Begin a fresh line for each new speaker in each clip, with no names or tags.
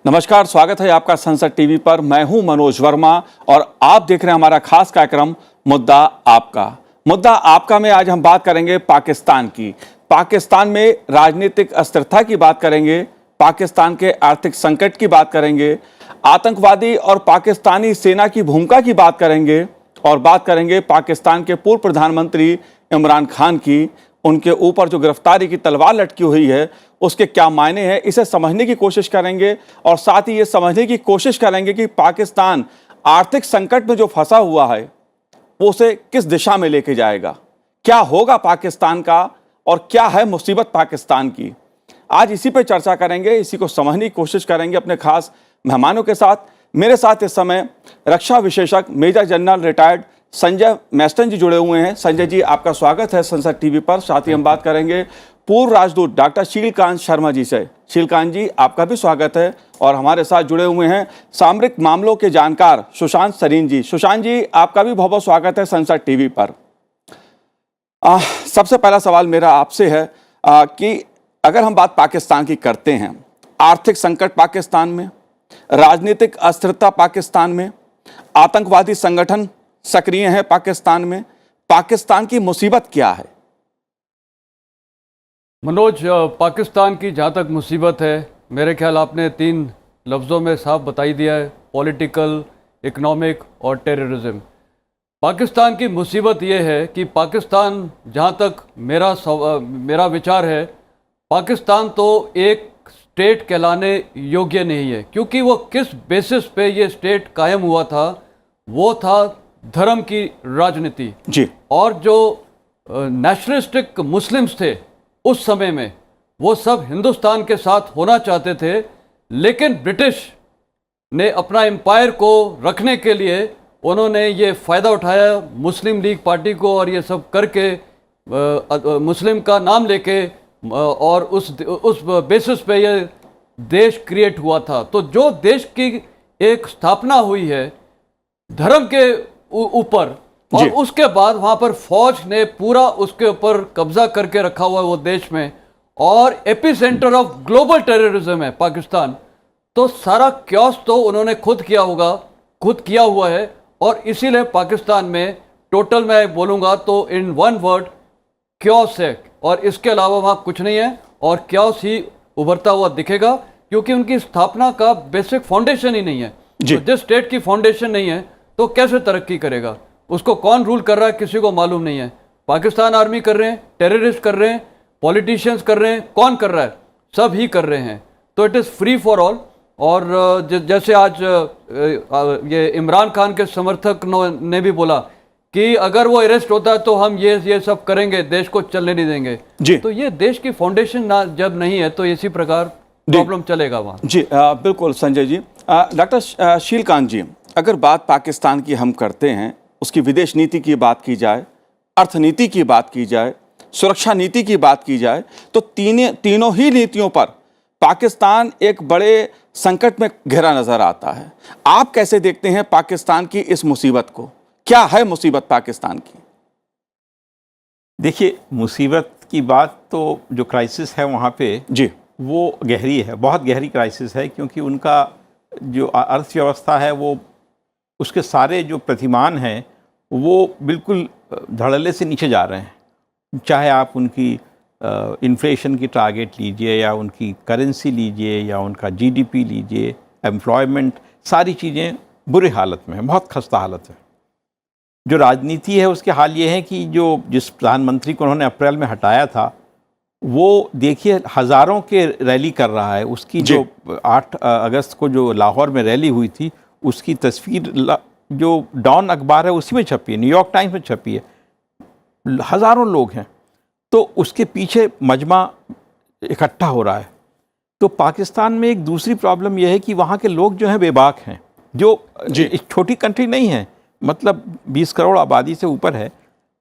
नमस्कार, स्वागत है आपका संसद टीवी पर। मैं हूं मनोज वर्मा और आप देख रहे हैं हमारा खास कार्यक्रम मुद्दा आपका। मुद्दा आपका में आज हम बात करेंगे पाकिस्तान की। पाकिस्तान में राजनीतिक अस्थिरता की बात करेंगे, पाकिस्तान के आर्थिक संकट की बात करेंगे, आतंकवादी और पाकिस्तानी सेना की भूमिका की बात करेंगे और बात करेंगे पाकिस्तान के पूर्व प्रधानमंत्री इमरान खान की। उनके ऊपर जो गिरफ्तारी की तलवार लटकी हुई है उसके क्या मायने हैं, इसे समझने की कोशिश करेंगे और साथ ही ये समझने की कोशिश करेंगे कि पाकिस्तान आर्थिक संकट में जो फंसा हुआ है वो उसे किस दिशा में लेके जाएगा, क्या होगा पाकिस्तान का और क्या है मुसीबत पाकिस्तान की। आज इसी पे चर्चा करेंगे, इसी को समझने की कोशिश करेंगे अपने खास मेहमानों के साथ। मेरे साथ इस समय रक्षा विशेषज्ञ मेजर जनरल रिटायर्ड संजय मैस्टन जी जुड़े हुए हैं। संजय जी, आपका स्वागत है संसद टीवी पर। साथ ही हम बात करेंगे पूर्व राजदूत डॉक्टर शीलकांत शर्मा जी से। शीलकांत जी, आपका भी स्वागत है। और हमारे साथ जुड़े हुए हैं सामरिक मामलों के जानकार सुशांत सरीन जी। सुशांत जी, आपका भी बहुत बहुत स्वागत है संसद टीवी पर। सबसे पहला सवाल मेरा आपसे है कि अगर हम बात पाकिस्तान की करते हैं, आर्थिक संकट पाकिस्तान में, राजनीतिक अस्थिरता पाकिस्तान में, आतंकवादी संगठन सक्रिय है पाकिस्तान में, पाकिस्तान की मुसीबत क्या है?
मनोज, पाकिस्तान की जहाँ तक मुसीबत है, मेरे ख्याल आपने 3 लफ्ज़ों में साफ बताई दिया है: पॉलिटिकल, इकोनॉमिक और टेररिज्म। पाकिस्तान की मुसीबत ये है कि पाकिस्तान, जहाँ तक मेरा विचार है, पाकिस्तान तो एक स्टेट कहलाने योग्य नहीं है, क्योंकि वो किस बेसिस पे ये स्टेट कायम हुआ था, वो था धर्म की राजनीति
जी।
और जो नेशनलिस्टिक मुस्लिम्स थे उस समय में, वो सब हिंदुस्तान के साथ होना चाहते थे, लेकिन ब्रिटिश ने अपना एम्पायर को रखने के लिए उन्होंने ये फ़ायदा उठाया मुस्लिम लीग पार्टी को, और ये सब करके मुस्लिम का नाम लेके और उस बेसिस पे ये देश क्रिएट हुआ था। तो जो देश की एक स्थापना हुई है धर्म के ऊपर, और उसके बाद वहाँ पर फौज ने पूरा उसके ऊपर कब्जा करके रखा हुआ है वो देश में, और एपिसेंटर ऑफ ग्लोबल टेररिज्म है पाकिस्तान। तो सारा क्योस तो उन्होंने खुद किया हुआ है, और इसीलिए पाकिस्तान में टोटल मैं बोलूँगा तो इन वन वर्ड क्योस है, और इसके अलावा वहाँ कुछ नहीं है, और क्योस ही उभरता हुआ दिखेगा, क्योंकि उनकी स्थापना का बेसिक फाउंडेशन ही नहीं है। तो जिस स्टेट की फाउंडेशन नहीं है तो कैसे तरक्की करेगा? उसको कौन रूल कर रहा है किसी को मालूम नहीं है। पाकिस्तान आर्मी कर रहे हैं, टेररिस्ट कर रहे हैं, पॉलिटिशियंस कर रहे हैं, कौन कर रहा है? सब ही कर रहे हैं। तो it is free for all. और जैसे आज ये इमरान खान के समर्थक ने भी बोला कि अगर वो अरेस्ट होता है तो हम ये सब करेंगे, देश को चलने नहीं देंगे जी। तो ये देश की फाउंडेशन जब नहीं है तो इसी प्रकार प्रॉब्लम चलेगा वहाँ
जी। बिल्कुल संजय जी। डॉक्टर शीलकांत जी, अगर बात पाकिस्तान की हम करते हैं, उसकी विदेश नीति की बात की जाए, अर्थनीति की बात की जाए, सुरक्षा नीति की बात की जाए, तो तीनों ही नीतियों पर पाकिस्तान एक बड़े संकट में घिरा नजर आता है। आप कैसे देखते हैं पाकिस्तान की इस मुसीबत को? क्या है मुसीबत पाकिस्तान की?
देखिए, मुसीबत की बात तो जो क्राइसिस है वहाँ पे
जी,
वो गहरी है, बहुत गहरी क्राइसिस है, क्योंकि उनका जो अर्थव्यवस्था है वो, उसके सारे जो प्रतिमान हैं वो बिल्कुल धड़ल्ले से नीचे जा रहे हैं। चाहे आप उनकी इन्फ्लेशन की टारगेट लीजिए, या उनकी करेंसी लीजिए, या उनका जीडीपी लीजिए, एम्प्लॉयमेंट, सारी चीज़ें बुरी हालत में हैं, बहुत खस्ता हालत है। जो राजनीति है उसके हाल ये है कि जिस प्रधानमंत्री को उन्होंने अप्रैल में हटाया था, वो देखिए हज़ारों के रैली कर रहा है। उसकी जो 8 अगस्त को जो लाहौर में रैली हुई थी, उसकी तस्वीर जो डॉन अखबार है उसी में छपी है, न्यूयॉर्क टाइम्स में छपी है। हज़ारों लोग हैं, तो उसके पीछे मजमा इकट्ठा हो रहा है। तो पाकिस्तान में एक दूसरी प्रॉब्लम यह है कि वहाँ के लोग जो हैं बेबाक हैं, जो एक छोटी कंट्री नहीं है, मतलब 20 करोड़ आबादी से ऊपर है,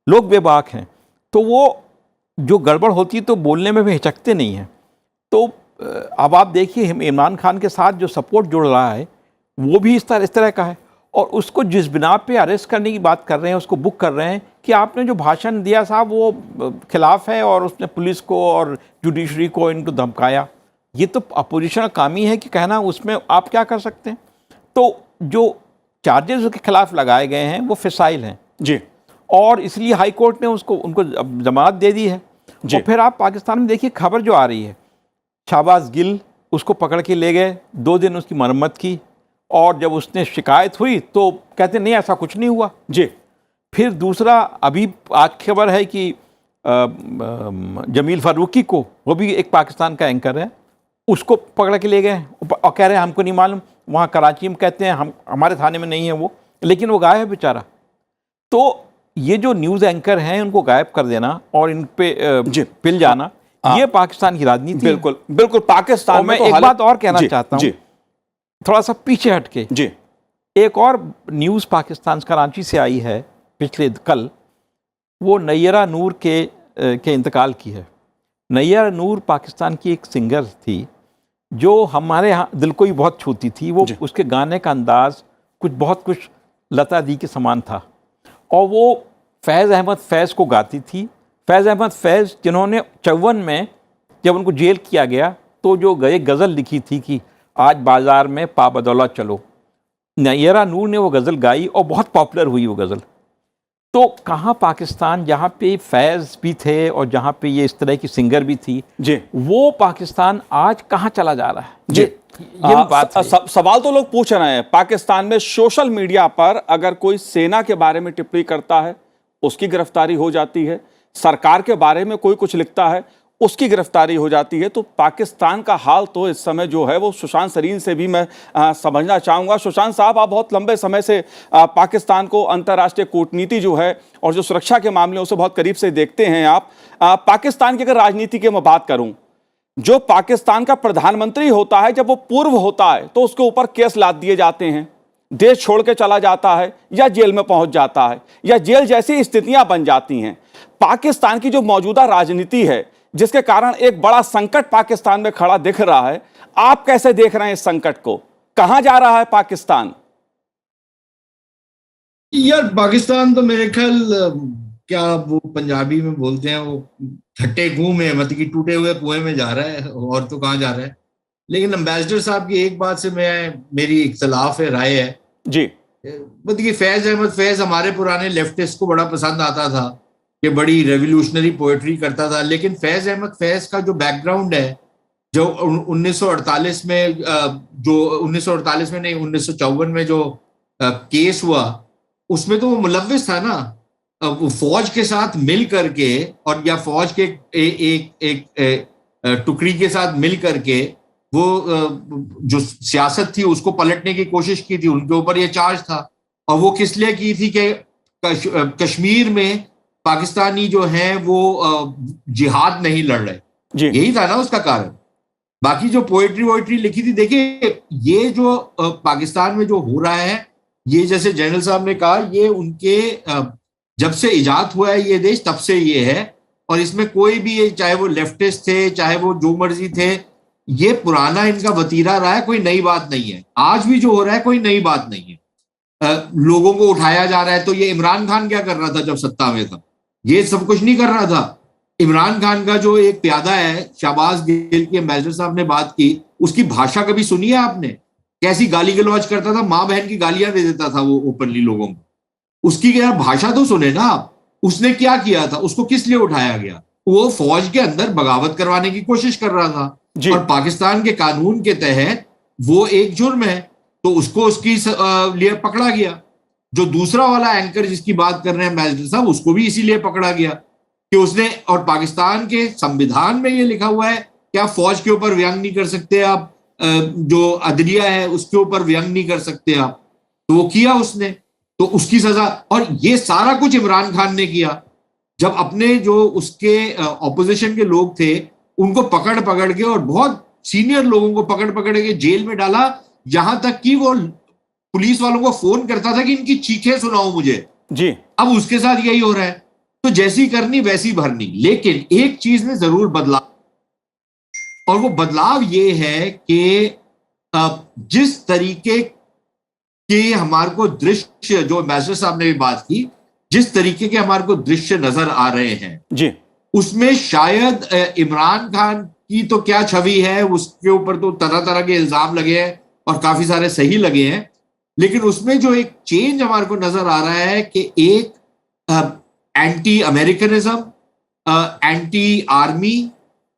लोग बेबाक हैं। तो वो जो गड़बड़ होती है तो बोलने में भी हिचकते नहीं हैं। तो अब आप देखिए इमरान खान के साथ जो सपोर्ट जुड़ रहा है वो भी इस तरह का है, और उसको जिस बिना पे अरेस्ट करने की बात कर रहे हैं, उसको बुक कर रहे हैं कि आपने जो भाषण दिया साहब वो खिलाफ है, और उसने पुलिस को और जुडिशरी को इनको धमकाया। ये तो अपोजिशन का काम ही है कि कहना, उसमें आप क्या कर सकते हैं। तो जो चार्जेस उसके खिलाफ लगाए गए हैं वो फिसाइल हैं
जी,
और इसलिए हाई कोर्ट ने उनको जमानत दे दी है।
जी।
और फिर आप पाकिस्तान में देखिए खबर जो आ रही है, शाहबाज गिल उसको पकड़ के ले गए, 2 दिन उसकी मरम्मत की, और जब उसने शिकायत हुई तो कहते नहीं ऐसा कुछ नहीं हुआ।
जी,
फिर दूसरा, अभी आज खबर है कि जमील फारूकी को, वो भी एक पाकिस्तान का एंकर है, उसको पकड़ के ले गए और कह रहे हैं हमको नहीं मालूम, वहाँ कराची में कहते हैं हम, हमारे थाने में नहीं है वो, लेकिन वो गायब है बेचारा। तो ये जो न्यूज़ एंकर हैं उनको गायब कर देना और इन पे पिल जाना, ये पाकिस्तान की राजनीति है।
बिल्कुल बिल्कुल। पाकिस्तान
और
में
मैं
तो
एक
हालत-
बात और कहना
जी,
चाहता हूँ,
जी,
थोड़ा सा पीछे हटके।
जी,
एक और न्यूज़ पाकिस्तान कराची से आई है पिछले कल, वो नैयरा नूर के इंतकाल की है। नैयरा नूर पाकिस्तान की एक सिंगर थी जो हमारे यहाँ दिल को ही बहुत छूती थी। वो
जी।
उसके गाने का अंदाज बहुत कुछ लता दी के समान था, और वो फैज़ अहमद फैज़ को गाती थी। फैज़ अहमद फैज़ जिन्होंने 54 में जब उनको जेल किया गया तो जो गए गज़ल लिखी थी कि आज बाज़ार में पाबदौलत चलो, नैयरा नूर ने वो गज़ल गाई और बहुत पॉपुलर हुई वो गज़ल। तो कहाँ पाकिस्तान, जहाँ पे फैज़ भी थे और जहाँ पे ये इस तरह की सिंगर भी थी,
जी,
वो पाकिस्तान आज कहाँ चला जा रहा है?
जी।
ये बात है।
सवाल तो लोग पूछ रहे हैं, पाकिस्तान में सोशल मीडिया पर अगर कोई सेना के बारे में टिप्पणी करता है उसकी गिरफ्तारी हो जाती है, सरकार के बारे में कोई कुछ लिखता है उसकी गिरफ्तारी हो जाती है। तो पाकिस्तान का हाल तो इस समय जो है वो सुशांत सरीन से भी मैं समझना चाहूँगा। सुशांत साहब, आप बहुत लंबे समय से पाकिस्तान को अंतर्राष्ट्रीय कूटनीति जो है और जो सुरक्षा के मामले उसे बहुत करीब से देखते हैं आप। पाकिस्तान की अगर राजनीति की मैं बात करूं, जो पाकिस्तान का प्रधानमंत्री होता है जब वो पूर्व होता है तो उसके ऊपर केस लाद दिए जाते हैं, देश छोड़ के चला जाता है या जेल में पहुंच जाता है या जेल जैसी स्थितियां बन जाती हैं। पाकिस्तान की जो मौजूदा राजनीति है जिसके कारण एक बड़ा संकट पाकिस्तान में खड़ा दिख रहा है, आप कैसे देख रहे हैं इस संकट को? कहां जा रहा है पाकिस्तान?
यार पाकिस्तान तो मेरे ख्याल क्या वो पंजाबी में बोलते हैं वो ठट्टे कुएं में, मतलब कि टूटे हुए कुएं में जा रहा है, और तो कहाँ जा रहा है। लेकिन अम्बेसडर साहब की एक बात से मेरी इख्तलाफ है, राय है
जी,
मतलब कि फैज अहमद फैज हमारे पुराने लेफ्टिस्ट को बड़ा पसंद आता था कि बड़ी रेवोल्यूशनरी पोएट्री करता था। लेकिन फैज अहमद फैज का जो बैकग्राउंड है, जो 1948 में जो 1948 में नहीं 1954 में जो केस हुआ, उसमें तो वो मुलव्विस था ना, वो फौज के साथ मिल करके और या फौज के एक टुकड़ी के साथ मिल करके वो जो सियासत थी उसको पलटने की कोशिश की थी, उनके ऊपर ये चार्ज था। और वो किस लिए की थी कि कश्मीर में पाकिस्तानी जो हैं वो जिहाद नहीं लड़ रहे, यही था ना उसका कारण। बाकी जो पोएट्री लिखी थी, देखिए ये जो पाकिस्तान में जो हो रहा है, ये जैसे जनरल साहब ने कहा, ये उनके जब से इजाद हुआ है ये देश तब से ये है, और इसमें कोई भी, चाहे वो लेफ्टिस्ट थे चाहे वो जो मर्जी थे, ये पुराना इनका वतीरा रहा है, कोई नई बात नहीं है। आज भी जो हो रहा है कोई नई बात नहीं है। लोगों को उठाया जा रहा है, तो ये इमरान खान क्या कर रहा था जब सत्ता में था? ये सब कुछ नहीं कर रहा था। इमरान खान का जो एक प्यादा है शाहबाज गिल की, एम्बेसडर साहब ने बात की, उसकी भाषा कभी सुनी है आपने? कैसी गाली गलौज करता था, माँ बहन की गालियां दे देता था वो ओपनली लोगों को। उसकी क्या भाषा तो सुने ना आप। उसने क्या किया था, उसको किस लिए उठाया गया? वो फौज के अंदर बगावत करवाने की कोशिश कर रहा था, और पाकिस्तान के कानून के तहत वो एक जुर्म है, तो उसको उसकी लिए पकड़ा गया। जो दूसरा वाला एंकर जिसकी बात कर रहे हैं एम्बेसडर साहब, उसको भी इसीलिए पकड़ा गया कि उसने, और पाकिस्तान के संविधान में ये लिखा हुआ है कि आप फौज के ऊपर व्यंग नहीं कर सकते, आप जो अदलिया है उसके ऊपर व्यंग नहीं कर सकते आप। तो वो किया उसने, तो उसकी सजा। और ये सारा कुछ इमरान खान ने किया। जब अपने जो उसके ऑपोजिशन के लोग थे उनको पकड़ पकड़ के, और बहुत सीनियर लोगों को पकड़ पकड़ के जेल में डाला, यहां तक कि वो पुलिस वालों को फोन करता था कि इनकी चीखें सुनाओ मुझे जी। अब उसके साथ यही हो रहा है। तो जैसी करनी वैसी भरनी। लेकिन एक चीज में जरूर बदलाव, और वो बदलाव ये है कि जिस तरीके के हमारे को दृश्य, जो एम्बेसडर साहब ने भी बात की, जिस तरीके के हमारे को दृश्य नजर आ रहे हैं जी, उसमें शायद इमरान खान की तो क्या छवि है, उसके ऊपर तो तरह तरह के इल्जाम लगे हैं और काफी सारे सही लगे हैं, लेकिन उसमें जो एक चेंज हमारे को नजर आ रहा है कि एक एंटी अमेरिकनिज्म, एंटी आर्मी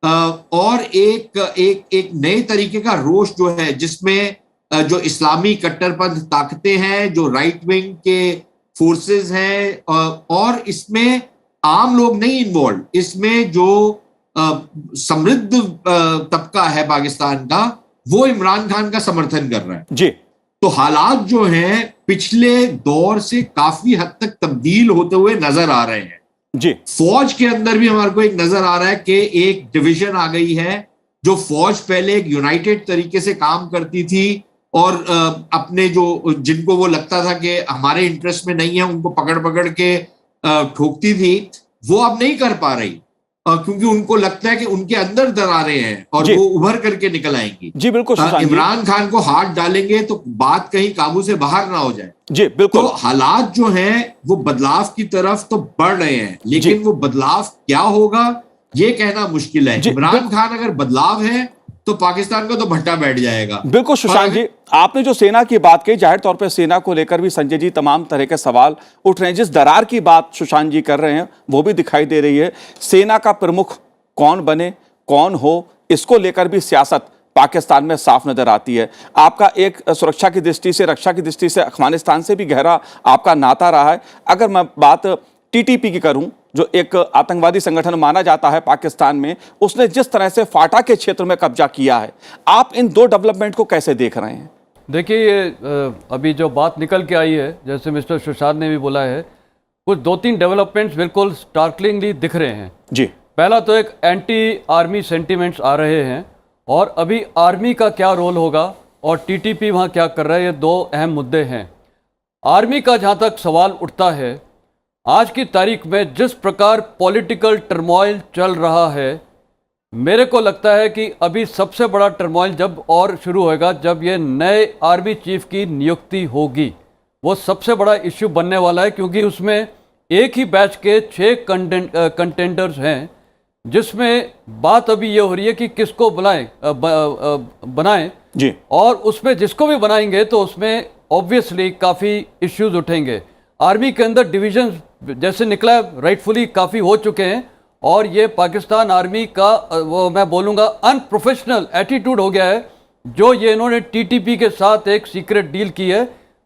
और एक नए तरीके का रोष जो है, जिसमें जो इस्लामी कट्टरपंथ ताकतें हैं, जो राइट विंग के फोर्सेस हैं, और इसमें आम लोग नहीं इन्वॉल्व, इसमें जो समृद्ध तबका है पाकिस्तान का, वो इमरान खान का समर्थन कर रहा है
जी।
तो हालात जो हैं पिछले दौर से काफी हद तक तब्दील होते हुए नजर आ रहे हैं
जी।
फौज के अंदर भी हमारे को एक नजर आ रहा है कि एक डिवीजन आ गई है। जो फौज पहले एक यूनाइटेड तरीके से काम करती थी और अपने जो जिनको वो लगता था कि हमारे इंटरेस्ट में नहीं है, उनको पकड़ पकड़ के ठोकती थी, वो अब नहीं कर पा रही क्योंकि उनको लगता है कि उनके अंदर दरारें हैं और वो उभर करके निकल आएंगी।
जी बिल्कुल सुशांत जी।
इमरान खान को हाथ डालेंगे तो बात कहीं काबू से बाहर ना हो जाए।
जी बिल्कुल।
तो हालात जो हैं वो बदलाव की तरफ तो बढ़ रहे हैं, लेकिन वो बदलाव क्या होगा ये कहना मुश्किल है। इमरान खान अगर बदलाव है तो पाकिस्तान का तो भट्टा बैठ जाएगा।
बिल्कुल सुशांत जी, आपने जो सेना की बात की, जाहिर तौर पर सेना को लेकर भी संजय जी तमाम तरह के सवाल उठ रहे हैं। जिस दरार की बात सुशांत जी कर रहे हैं वो भी दिखाई दे रही है। सेना का प्रमुख कौन बने, कौन हो, इसको लेकर भी सियासत पाकिस्तान में साफ नजर आती है। आपका एक सुरक्षा की दृष्टि से, रक्षा की दृष्टि से अफगानिस्तान से भी गहरा आपका नाता रहा है। अगर मैं बात टीटीपी की करूं, जो एक आतंकवादी संगठन माना जाता है पाकिस्तान में, उसने जिस तरह से फाटा के क्षेत्र में कब्जा किया है, आप इन दो डेवलपमेंट को कैसे देख रहे हैं?
देखिए, ये अभी जो बात निकल के आई है, जैसे मिस्टर सुशांत ने भी बोला है, कुछ 2-3 डेवलपमेंट्स बिल्कुल स्टार्टलिंगली दिख रहे हैं
जी।
पहला तो एक एंटी आर्मी सेंटिमेंट्स आ रहे हैं, और अभी आर्मी का क्या रोल होगा और टीटीपी वहाँ क्या कर रहा है, ये दो अहम मुद्दे हैं। आर्मी का जहाँ तक सवाल उठता है, आज की तारीख में जिस प्रकार पॉलिटिकल टर्मोइल चल रहा है, मेरे को लगता है कि अभी सबसे बड़ा टर्मोइल जब और शुरू होएगा जब ये नए आर्मी चीफ की नियुक्ति होगी। वो सबसे बड़ा इश्यू बनने वाला है, क्योंकि उसमें एक ही बैच के 6 कंटेंडर्स हैं, जिसमें बात अभी ये हो रही है कि किसको बनाएं
जी।
और उसमें जिसको भी बनाएंगे तो उसमें ऑब्वियसली काफ़ी इश्यूज उठेंगे। आर्मी के अंदर डिवीजन जैसे निकला राइटफुली काफ़ी हो चुके हैं, और ये पाकिस्तान आर्मी का वो मैं बोलूँगा अनप्रोफेशनल एटीट्यूड हो गया है। जो ये इन्होंने टीटीपी के साथ एक सीक्रेट डील की है,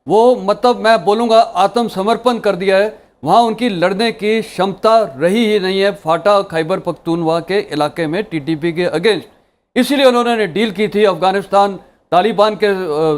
वो मतलब मैं बोलूँगा आत्मसमर्पण कर दिया है। वहाँ उनकी लड़ने की क्षमता रही ही नहीं है फाटा खैबर पख्तूनख्वा के इलाके में टीटीपी के अगेंस्ट। इसीलिए उन्होंने डील की थी अफगानिस्तान तालिबान के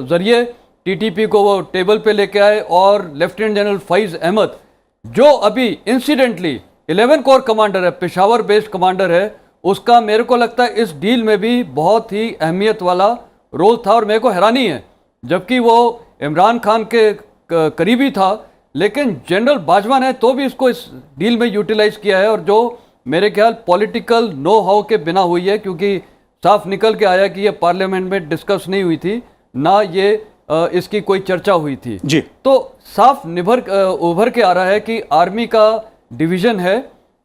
ज़रिए, टीटीपी को वो टेबल पे लेके आए, और लेफ्टिनेंट जनरल फैज़ अहमद जो अभी इंसिडेंटली 11 कोर कमांडर है, पेशावर बेस्ड कमांडर है, उसका मेरे को लगता है इस डील में भी बहुत ही अहमियत वाला रोल था। और मेरे को हैरानी है, जबकि वो इमरान खान के करीबी था, लेकिन जनरल बाजवा ने तो भी इसको इस डील में यूटिलाइज किया है, और जो मेरे ख्याल पॉलिटिकल नो हाउ के बिना हुई है, क्योंकि साफ निकल के आया कि ये पार्लियामेंट में डिस्कस नहीं हुई थी, ना ये इसकी कोई चर्चा हुई थी
जी।
तो साफ उभर के आ रहा है कि आर्मी का डिवीजन है,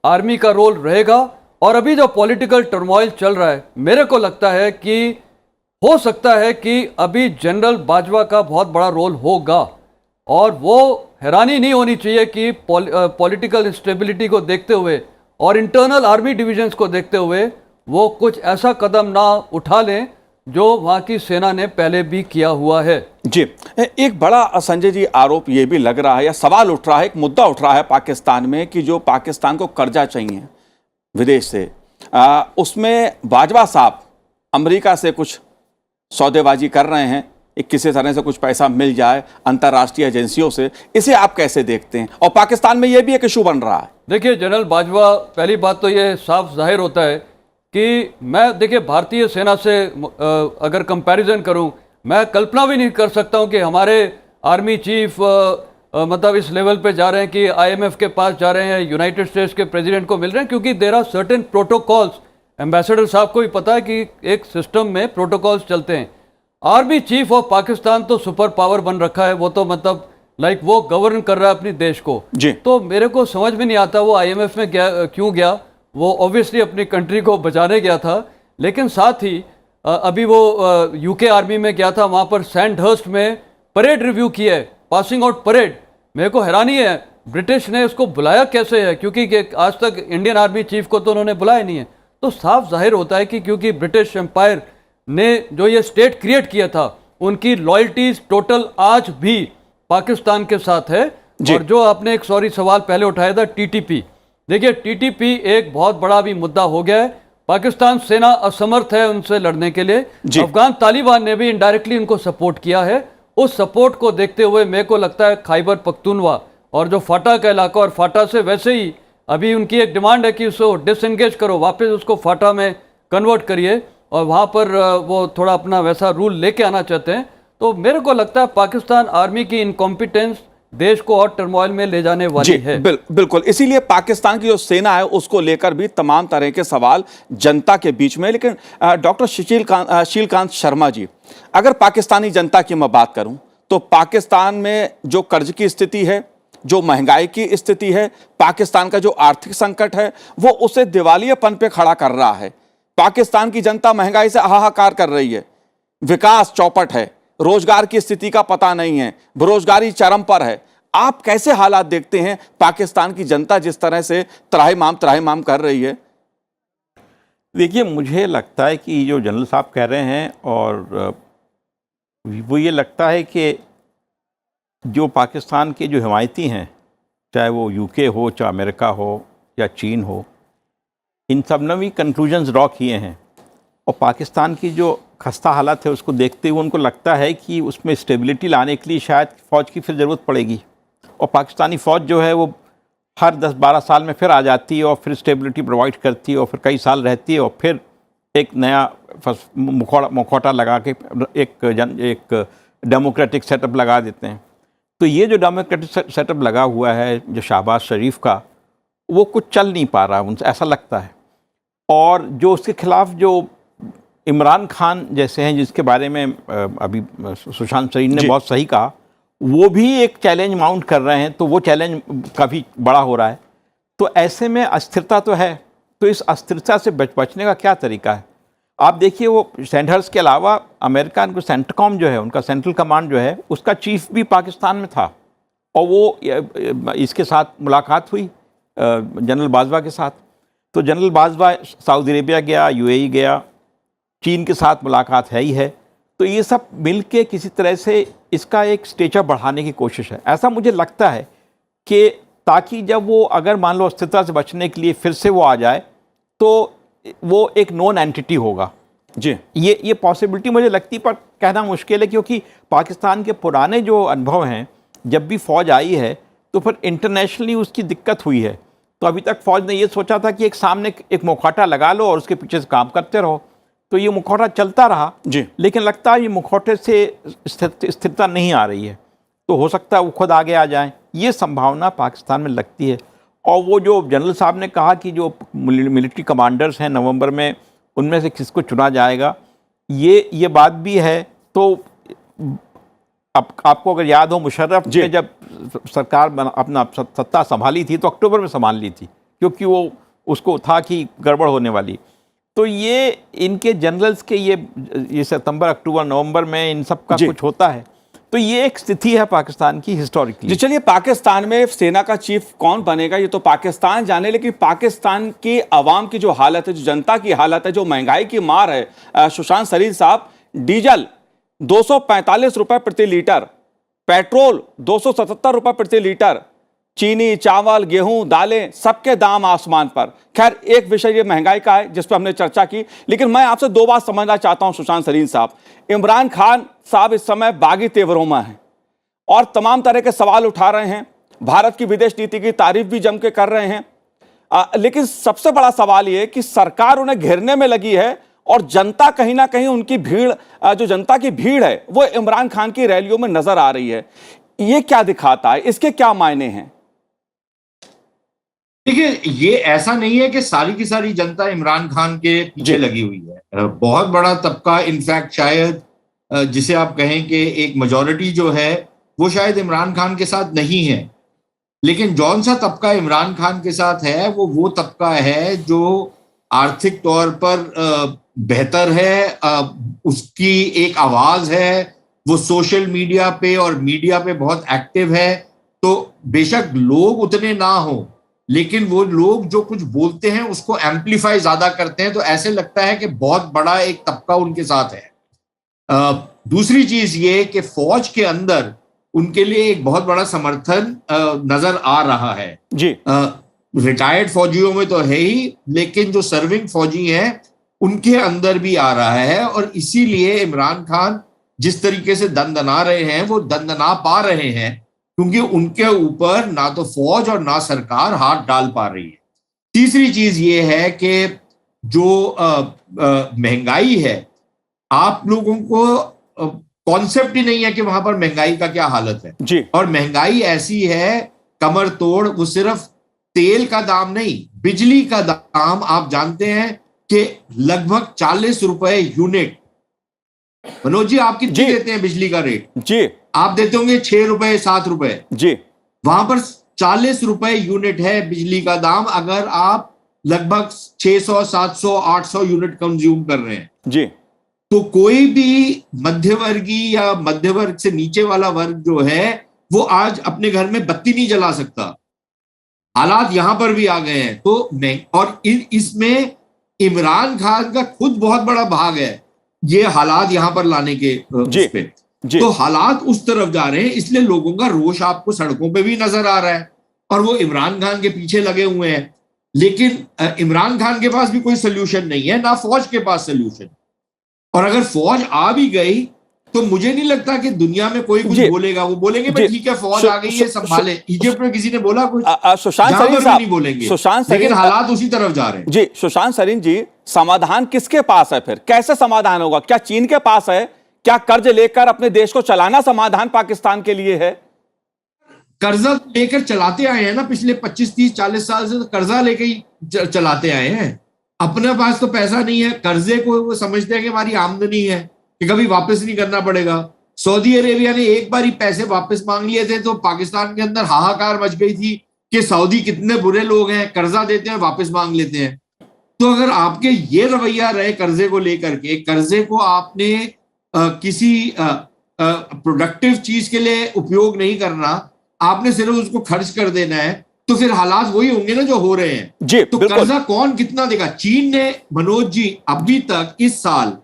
आर्मी का रोल रहेगा। और अभी जो पॉलिटिकल टर्मोइल चल रहा है, मेरे को लगता है कि हो सकता है कि अभी जनरल बाजवा का बहुत बड़ा रोल होगा, और वो हैरानी नहीं होनी चाहिए कि पॉलिटिकल इंस्टेबिलिटी को देखते हुए और इंटरनल आर्मी डिविजन्स को देखते हुए वो कुछ ऐसा कदम ना उठा लें जो वहाँ की सेना ने पहले भी किया हुआ है।
जी, एक बड़ा संजय जी आरोप ये भी लग रहा है या सवाल उठ रहा है, एक मुद्दा उठ रहा है पाकिस्तान में कि जो पाकिस्तान को कर्जा चाहिए विदेश से, उसमें बाजवा साहब अमेरिका से कुछ सौदेबाजी कर रहे हैं, किसी तरह से कुछ पैसा मिल जाए अंतर्राष्ट्रीय एजेंसियों से। इसे आप कैसे देखते हैं? और पाकिस्तान में यह भी एक इशू बन रहा है।
देखिए, जनरल बाजवा, पहली बात तो ये साफ जाहिर होता है कि मैं देखिए भारतीय सेना से अगर कंपैरिजन करूं, मैं कल्पना भी नहीं कर सकता हूं कि हमारे आर्मी चीफ मतलब इस लेवल पे जा रहे हैं कि IMF के पास जा रहे हैं, यूनाइटेड स्टेट्स के प्रेसिडेंट को मिल रहे हैं, क्योंकि there are certain protocols. Ambassador साहब को भी पता है कि एक सिस्टम में प्रोटोकॉल्स चलते हैं। आर्मी चीफ ऑफ पाकिस्तान तो सुपर पावर बन रखा है, वो तो मतलब लाइक वो गवर्न कर रहा है अपने देश को
जी।
तो मेरे को समझ में नहीं आता वो IMF में क्यों गया। वो ऑब्वियसली अपनी कंट्री को बचाने गया था, लेकिन साथ ही अभी वो यूके आर्मी में गया था, वहाँ पर सैंडहर्स्ट में परेड रिव्यू की है, पासिंग आउट परेड। मेरे को हैरानी है ब्रिटिश ने इसको बुलाया कैसे है, क्योंकि आज तक इंडियन आर्मी चीफ को तो उन्होंने बुलाया नहीं है। तो साफ जाहिर होता है कि क्योंकि ब्रिटिश एम्पायर ने जो ये स्टेट क्रिएट किया था, उनकी लॉयल्टीज टोटल आज भी पाकिस्तान के साथ है। और जो आपने एक सवाल पहले उठाया था टीटीपी, देखिए टीटीपी एक बहुत बड़ा भी मुद्दा हो गया है। पाकिस्तान सेना असमर्थ है उनसे लड़ने के लिए। अफगान तालिबान ने भी इनडायरेक्टली उनको सपोर्ट किया है। उस सपोर्ट को देखते हुए मेरे को लगता है खैबर पख्तूनवा और जो फाटा का इलाका, और फाटा से वैसे ही अभी उनकी एक डिमांड है कि उसको डिसएंगेज करो, वापस उसको फाटा में कन्वर्ट करिए, और वहाँ पर वो थोड़ा अपना वैसा रूल लेके आना चाहते हैं। तो मेरे को लगता है पाकिस्तान आर्मी की इनकॉम्पिटेंस देश को और टर्मोइल में ले जाने वाली है।
बिल्कुल, इसीलिए पाकिस्तान की जो सेना है उसको लेकर भी तमाम तरह के सवाल जनता के बीच में। लेकिन डॉक्टर शीलकांत शर्मा जी, अगर पाकिस्तानी जनता की मैं बात करूं तो पाकिस्तान में जो कर्ज की स्थिति है, जो महंगाई की स्थिति है, पाकिस्तान का जो आर्थिक संकट है, वो उसे दिवालियापन पे खड़ा कर रहा है। पाकिस्तान की जनता महंगाई से हाहाकार कर रही है, विकास चौपट है, रोजगार की स्थिति का पता नहीं है, बेरोजगारी चरम पर है। आप कैसे हालात देखते हैं पाकिस्तान की जनता जिस तरह से त्राहिमाम कर रही है?
देखिए, मुझे लगता है कि जो जनरल साहब कह रहे हैं, और वो ये लगता है कि जो पाकिस्तान के जो हिमायती हैं, चाहे वो यूके हो, चाहे अमेरिका हो या चीन हो, इन सब ने भी कंक्लूजन्स ड्रॉ किए हैं। और पाकिस्तान की जो खस्ता हालत है उसको देखते हुए उनको लगता है कि उसमें स्टेबिलिटी लाने के लिए शायद फ़ौज की फिर ज़रूरत पड़ेगी। और पाकिस्तानी फ़ौज जो है वो हर 10-12 साल में फिर आ जाती है और फिर स्टेबिलिटी प्रोवाइड करती है और फिर कई साल रहती है और फिर एक नया मुखौटा लगा के एक डेमोक्रेटिक सेटअप लगा देते हैं। तो ये जो डेमोक्रेटिक सेटअप लगा हुआ है जो शहबाज शरीफ का, वो कुछ चल नहीं पा रहा उनसे, ऐसा लगता है। और जो उसके खिलाफ जो इमरान खान जैसे हैं, जिसके बारे में अभी सुशांत सिंह ने बहुत सही कहा, वो भी एक चैलेंज माउंट कर रहे हैं, तो वो चैलेंज काफ़ी बड़ा हो रहा है। तो ऐसे में अस्थिरता तो है, तो इस अस्थिरता से बचने का क्या तरीका है? आप देखिए, वो सैंडहर्स के अलावा अमेरिका को सेंट्रकॉम जो है, उनका सेंट्रल कमांड जो है, उसका चीफ भी पाकिस्तान में था, और वो इसके साथ मुलाकात हुई जनरल बाजवा के साथ। तो जनरल बाजवा सऊदी अरेबिया गया, यूएई गया, चीन के साथ मुलाकात है ही है। तो ये सब मिल के किसी तरह से इसका एक स्टेचर बढ़ाने की कोशिश है, ऐसा मुझे लगता है, कि ताकि जब वो अगर मान लो अस्थिरता से बचने के लिए फिर से वो आ जाए तो वो एक नॉन एंटिटी होगा।
जी,
ये पॉसिबिलिटी मुझे लगती, पर कहना मुश्किल है, क्योंकि पाकिस्तान के पुराने जो अनुभव हैं, जब भी फ़ौज आई है तो फिर इंटरनेशनली उसकी दिक्कत हुई है। तो अभी तक फ़ौज ने ये सोचा था कि एक सामने एक मुखौटा लगा लो और उसके पीछे से काम करते रहो, तो ये मुखौटा चलता रहा जी। लेकिन लगता है ये मुखौटे से स्थिरता नहीं आ रही है, तो हो सकता है वो खुद आगे आ जाएं, ये संभावना पाकिस्तान में लगती है। और वो जो जनरल साहब ने कहा कि जो मिलिट्री कमांडर्स हैं नवंबर में, उनमें से किसको चुना जाएगा, ये बात भी है। तो अब आपको अगर याद हो, मुशर्रफ ने जब सरकार अपना सत्ता संभाली थी तो अक्टूबर में संभाल ली थी, क्योंकि वो उसको था कि गड़बड़ होने वाली। तो ये इनके जनरल्स के ये सितंबर, अक्टूबर, नवंबर में इन सब का कुछ होता है। तो ये एक स्थिति है पाकिस्तान की हिस्टोरिकली।
चलिए, पाकिस्तान में सेना का चीफ कौन बनेगा ये तो पाकिस्तान जाने, लेकिन पाकिस्तान की आवाम की जो हालत है, जो जनता की हालत है, जो महंगाई की मार है, सुशांत सरीर साहब, डीजल 245 रुपए प्रति लीटर, पेट्रोल 277 रुपए प्रति लीटर, चीनी, चावल, गेहूं, दालें, सबके दाम आसमान पर। खैर, एक विषय ये महंगाई का है जिस पर हमने चर्चा की, लेकिन मैं आपसे दो बात समझना चाहता हूं सुशांत सरीन साहब। इमरान खान साहब इस समय बागी तेवरों में हैं और तमाम तरह के सवाल उठा रहे हैं, भारत की विदेश नीति की तारीफ भी जम के कर रहे हैं, लेकिन सबसे बड़ा सवाल ये कि सरकार उन्हें घेरने में लगी है और जनता कहीं ना कहीं उनकी भीड़, जो जनता की भीड़ है, वो इमरान खान की रैलियों में नजर आ रही है। ये क्या दिखाता है, इसके क्या मायने हैं?
देखिए, ये ऐसा नहीं है कि सारी की सारी जनता इमरान खान के पीछे लगी हुई है। बहुत बड़ा तबका, इनफैक्ट शायद जिसे आप कहें कि एक मेजॉरिटी जो है वो शायद इमरान खान के साथ नहीं है, लेकिन जौन सा तबका इमरान खान के साथ है वो तबका है जो आर्थिक तौर पर बेहतर है, उसकी एक आवाज है, वो सोशल मीडिया पे और मीडिया पे बहुत एक्टिव है। तो बेशक लोग उतने ना हो, लेकिन वो लोग जो कुछ बोलते हैं उसको एम्पलीफाई ज्यादा करते हैं, तो ऐसे लगता है कि बहुत बड़ा एक तबका उनके साथ है। दूसरी चीज ये कि फौज के अंदर उनके लिए एक बहुत बड़ा समर्थन नजर आ रहा है
जी।
रिटायर्ड फौजियों में तो है ही, लेकिन जो सर्विंग फौजी हैं उनके अंदर भी आ रहा है। और इसीलिए इमरान खान जिस तरीके से दंदना रहे हैं वो दंदना पा रहे हैं, क्योंकि उनके ऊपर ना तो फौज और ना सरकार हाथ डाल पा रही है। तीसरी चीज ये है कि जो महंगाई है, आप लोगों को कॉन्सेप्ट ही नहीं है कि वहां पर महंगाई का क्या हालत है
जी।
और महंगाई ऐसी है कमर तोड़। वो सिर्फ तेल का दाम नहीं, बिजली का दाम आप जानते हैं कि लगभग 40 रुपए यूनिट। मनोज जी, आप कितने देते हैं बिजली का रेट?
जी,
आप देते होंगे 6 रुपए 7 रुपए।
जी।
वहां पर 40 रुपए यूनिट है बिजली का दाम, अगर आप लगभग 600 700 800 यूनिट कंज्यूम कर रहे हैं
जी।
तो कोई भी मध्यवर्गीय या मध्यवर्ग से नीचे वाला वर्ग जो है वो आज अपने घर में बत्ती नहीं जला सकता। हालात यहां पर भी आ गए हैं। तो और इसमें इमरान खान का खुद बहुत बड़ा भाग है ये हालात यहां पर लाने के उस पे। तो हालात उस तरफ जा रहे हैं, इसलिए लोगों का रोष आपको सड़कों पे भी नजर आ रहा है और वो इमरान खान के पीछे लगे हुए हैं। लेकिन इमरान खान के पास भी कोई सोल्यूशन नहीं है, ना फौज के पास सोल्यूशन। और अगर फौज आ भी गई तो मुझे नहीं लगता कि दुनिया में कोई कुछ बोलेगा। वो बोलेंगे भाई ठीक है फौज आ गई है, संभाले। इजिप्ट में किसी ने बोला कुछ?
सुशांत सरीन साहब
नहीं बोलेंगे,
सुशांत
लेकिन हालात उसी तरफ जा रहे हैं।
जी, सुशांत सरीन जी, समाधान किसके पास है फिर? कैसे समाधान होगा? क्या चीन के पास है? क्या कर्ज लेकर अपने देश को चलाना समाधान पाकिस्तान के लिए है?
कर्जा लेकर चलाते आए हैं ना, पिछले 25 30 40 साल से तो कर्जा लेकर ही चलाते आए हैं। अपने पास तो पैसा नहीं है, कर्जे को वो समझते हैं कि हमारी आमदनी है कि कभी वापस नहीं करना पड़ेगा। सऊदी अरेबिया ने एक बार ही पैसे वापस मांग लिए थे तो पाकिस्तान के अंदर हाहाकार मच गई थी कि सऊदी कितने बुरे लोग हैं, कर्जा देते हैं वापस मांग लेते हैं। तो अगर आपके ये रवैया रहे कर्जे को लेकर के, कर्जे को आपने किसी प्रोडक्टिव चीज के लिए उपयोग नहीं करना, आपने सिर्फ उसको खर्च कर देना है, तो फिर हालात वही होंगे ना जो हो रहे हैं।
जी,
तो कर्जा कौन कितना देगा? चीन ने, मनोज जी, अभी तक इस साल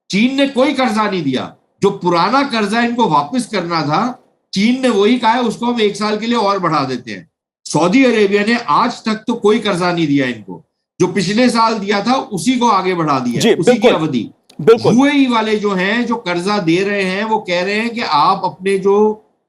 चीन ने कोई कर्जा नहीं दिया। जो पुराना कर्जा इनको वापस करना था, चीन ने वही कहा है उसको हम 1 साल के लिए और बढ़ा देते हैं। सऊदी अरेबिया ने आज तक तो कोई कर्जा नहीं दिया इनको, जो पिछले साल दिया था उसी को आगे बढ़ा दिया, उसी की अवधि। यूएई वाले जो हैं, जो कर्जा दे रहे हैं, वो कह रहे हैं कि आप अपने जो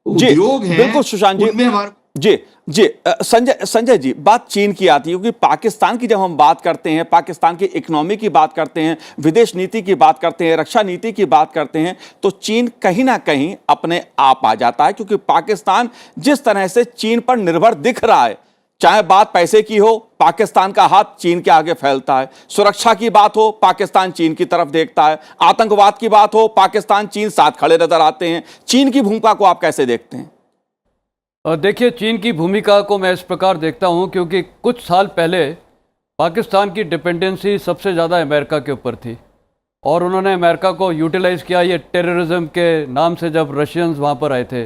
उद्योग हैं,
बिल्कुल सुशांत जी,
उनमें हमारे
जी संजय जी, बात चीन की आती है क्योंकि पाकिस्तान की जब हम बात करते हैं, पाकिस्तान की इकोनॉमी की बात करते हैं, विदेश नीति की बात करते हैं, रक्षा नीति की बात करते हैं, तो चीन कहीं ना कहीं अपने आप आ जाता है। क्योंकि पाकिस्तान जिस तरह से चीन पर निर्भर दिख रहा है, चाहे बात पैसे की हो, पाकिस्तान का हाथ चीन के आगे फैलता है। सुरक्षा की बात हो, पाकिस्तान चीन की तरफ देखता है। आतंकवाद की बात हो, पाकिस्तान चीन साथ खड़े नजर आते हैं। चीन की भूमिका को आप कैसे देखते हैं?
देखिए, चीन की भूमिका को मैं इस प्रकार देखता हूं, क्योंकि कुछ साल पहले पाकिस्तान की डिपेंडेंसी सबसे ज़्यादा अमेरिका के ऊपर थी और उन्होंने अमेरिका को यूटिलाइज़ किया ये टेररिज्म के नाम से, जब रशियंस वहां पर आए थे।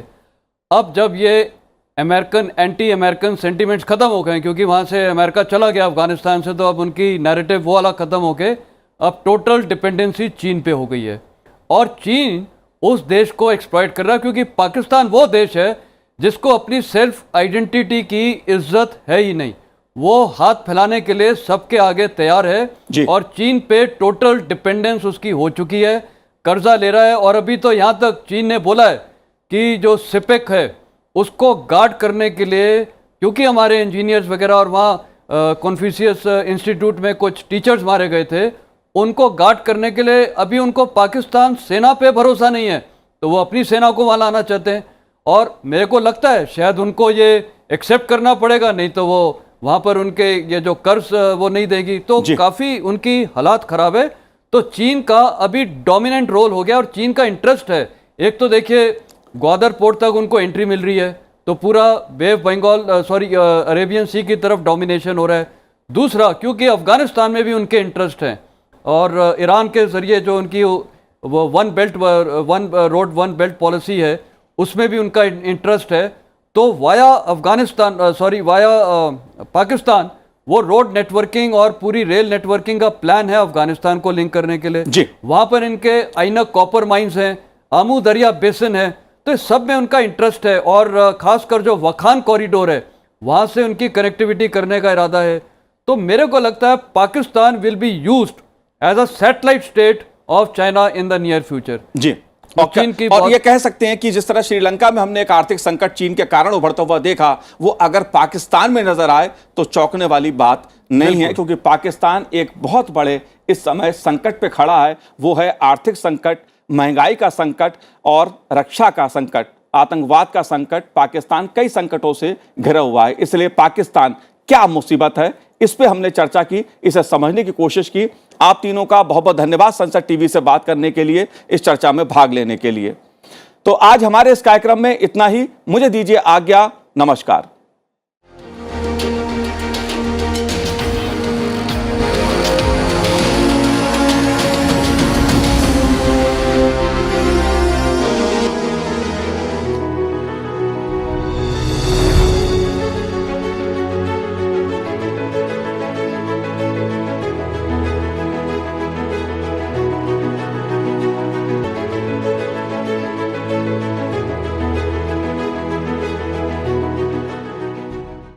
अब जब ये एंटी अमेरिकन सेंटिमेंट्स ख़त्म हो गए, क्योंकि वहाँ से अमेरिका चला गया अफगानिस्तान से, तो अब उनकी नैरेटिव वो वाला ख़त्म हो के अब टोटल डिपेंडेंसी चीन पे हो गई है। और चीन उस देश को एक्सप्लॉइट कर रहा है, क्योंकि पाकिस्तान वो देश है जिसको अपनी सेल्फ आइडेंटिटी की इज्जत है ही नहीं। वो हाथ फैलाने के लिए सबके आगे तैयार है और चीन पे टोटल डिपेंडेंस उसकी हो चुकी है, कर्जा ले रहा है। और अभी तो यहाँ तक चीन ने बोला है कि जो सिपेक है उसको गार्ड करने के लिए, क्योंकि हमारे इंजीनियर्स वगैरह और वहाँ कॉन्फ्यूशियस इंस्टीट्यूट में कुछ टीचर्स मारे गए थे, उनको गार्ड करने के लिए अभी उनको पाकिस्तान सेना पे भरोसा नहीं है, तो वो अपनी सेना को वहाँ लाना चाहते हैं। और मेरे को लगता है शायद उनको ये एक्सेप्ट करना पड़ेगा, नहीं तो वो वहाँ पर उनके ये जो कर्ज वो नहीं देगी, तो काफ़ी उनकी हालात ख़राब है। तो चीन का अभी डोमिनेंट रोल हो गया और चीन का इंटरेस्ट है। एक तो देखिए ग्वादर पोर्ट तक उनको एंट्री मिल रही है, तो पूरा बे ऑफ बंगाल अरेबियन सी की तरफ डोमिनेशन हो रहा है। दूसरा, क्योंकि अफगानिस्तान में भी उनके इंटरेस्ट हैं, और ईरान के ज़रिए जो उनकी वो one road one belt policy है उसमें भी उनका इंटरेस्ट है। तो वाया पाकिस्तान वो रोड नेटवर्किंग और पूरी रेल नेटवर्किंग का प्लान है अफगानिस्तान को लिंक करने के लिए
जी।
वहाँ पर इनके आइनक कॉपर माइंस हैं, आमू दरिया बेसिन है, तो इस सब में उनका इंटरेस्ट है। और खासकर जो वखान कॉरिडोर है वहाँ से उनकी कनेक्टिविटी करने का इरादा है। तो मेरे को लगता है Pakistan will be used as a satellite state of China in the near future.
जी।
चीन की
और ये कह सकते हैं कि जिस तरह श्रीलंका में हमने एक आर्थिक संकट चीन के कारण उभरता हुआ देखा, वो अगर पाकिस्तान में नजर आए तो चौंकने वाली बात नहीं है, क्योंकि पाकिस्तान एक बहुत बड़े इस समय संकट पे खड़ा है। वो है आर्थिक संकट, महंगाई का संकट और रक्षा का संकट, आतंकवाद का संकट। पाकिस्तान कई संकटों से घिरा हुआ है। इसलिए पाकिस्तान क्या मुसीबत है, इस पे हमने चर्चा की, इसे समझने की कोशिश की। आप तीनों का बहुत बहुत धन्यवाद संसद टीवी से बात करने के लिए, इस चर्चा में भाग लेने के लिए। तो आज हमारे इस कार्यक्रम में इतना ही। मुझे दीजिए आज्ञा। नमस्कार।